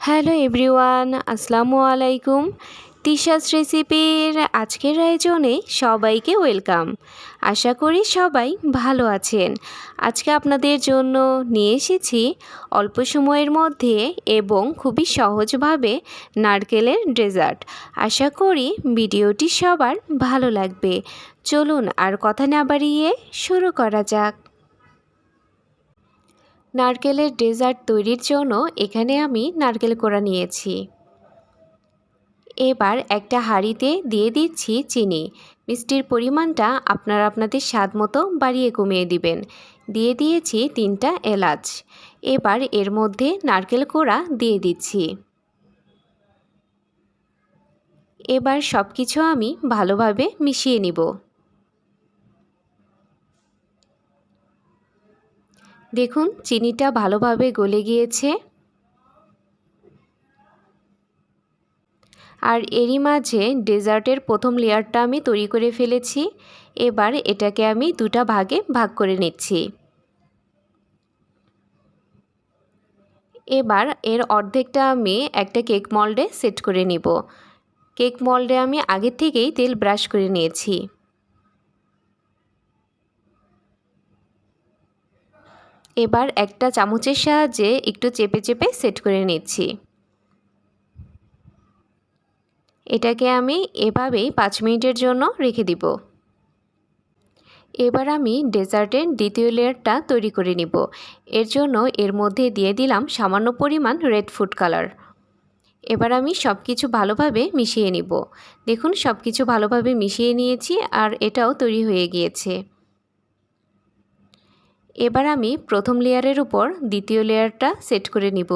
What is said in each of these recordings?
Hello everyone, আসসালামু আলাইকুম। তিশাস রেসিপির আজকের আয়োজনে সবাইকে ওয়েলকাম। আশা করি সবাই ভালো আছেন। আজকে আপনাদের জন্য নিয়ে এসেছি অল্প সময়ের মধ্যে এবং খুবই সহজভাবে নারকেলের ডেজার্ট। আশা করি ভিডিওটি সবার ভালো লাগবে। চলুন আর কথা না বাড়িয়ে শুরু করা যাক। নারকেলের ডেজার্ট তৈরির জন্য এখানে আমি নারকেল কোড়া নিয়েছি। এবার একটা হাঁড়িতে দিয়ে দিচ্ছি চিনি। মিষ্টির পরিমাণটা আপনারা আপনাদের স্বাদ মতো বাড়িয়ে কমিয়ে দিবেন। দিয়ে দিয়েছি 3টা এলাচ। এবার এর মধ্যে নারকেল কোড়া দিয়ে দিচ্ছি। এবার সব কিছু আমি ভালোভাবে মিশিয়ে নিব। দেখুন চিনিটা ভালোভাবে গলে গিয়েছে। আর এরই মাঝে ডেজার্টের প্রথম লেয়ারটা আমি তৈরি করে ফেলেছি। এবার এটাকে আমি দুটা ভাগে ভাগ করে নিচ্ছি। এবার এর অর্ধেকটা আমি একটা কেক মল্ডে সেট করে নিব। কেক মল্ডে আমি আগে থেকেই তেল ব্রাশ করে নিয়েছি। এবার একটা চামচের সাহায্যে একটু চেপে চেপে সেট করে নিচ্ছি। এটাকে আমি এভাবেই 5 মিনিটের জন্য রেখে দিব। এবার আমি ডেজার্টের দ্বিতীয় লেয়ারটা তৈরি করে নিব। এর জন্য এর মধ্যে দিয়ে দিলাম সামান্য পরিমাণ রেড ফুড কালার। এবার আমি সব কিছু ভালোভাবে মিশিয়ে নিব। দেখুন সব কিছু ভালোভাবে মিশিয়ে নিয়েছি আর এটাও তৈরি হয়ে গিয়েছে। এবার আমি প্রথম লেয়ারের উপর দ্বিতীয় লেয়ারটা সেট করে নিব।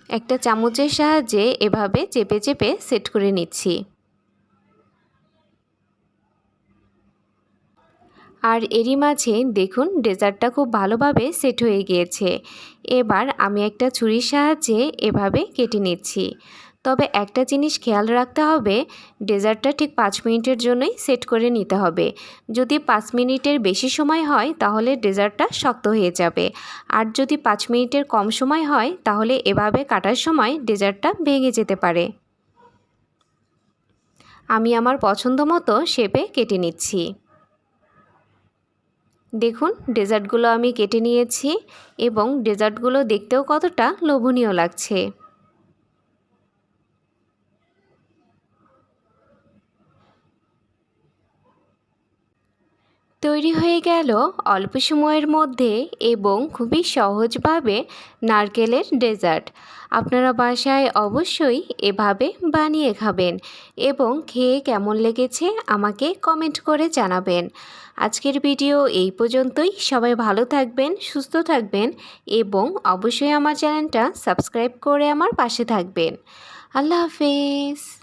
একটা চামচের সাহায্যে এভাবে চেপে চেপে সেট করে নিচ্ছি। আর এরই মাঝে দেখুন ডেজার্টটা খুব ভালোভাবে সেট হয়ে গিয়েছে। এবার আমি একটা ছুরির সাহায্যে এভাবে কেটে নিচ্ছি। তবে একটা জিনিস খেয়াল রাখতে হবে, ডেজার্টটা ঠিক 5 মিনিটের জন্যই সেট করে নিতে হবে। যদি 5 মিনিটের বেশি সময় হয় তাহলে ডেজার্টটা শক্ত হয়ে যাবে। আর যদি 5 মিনিটের কম সময় হয় তাহলে এভাবে কাটার সময় ডেজার্টটা ভেঙে যেতে পারে। আমি আমার পছন্দ মতো শেপে কেটে নিচ্ছি। দেখুন ডেজার্টগুলো আমি কেটে নিয়েছি এবং ডেজার্টগুলো দেখতেও কতটা লোভনীয় লাগছে। তৈরি হয়ে গেল অল্প সময়ের মধ্যে এবং খুবই সহজভাবে নারকেলের ডেজার্ট। আপনারা বাসায় অবশ্যই এভাবে বানিয়ে খাবেন এবং খেয়ে কেমন লেগেছে আমাকে কমেন্ট করে জানাবেন। আজকের ভিডিও এই পর্যন্তই। সবাই ভালো থাকবেন, সুস্থ থাকবেন এবং অবশ্যই আমার চ্যানেলটা সাবস্ক্রাইব করে আমার পাশে থাকবেন। আল্লাহ হাফেজ।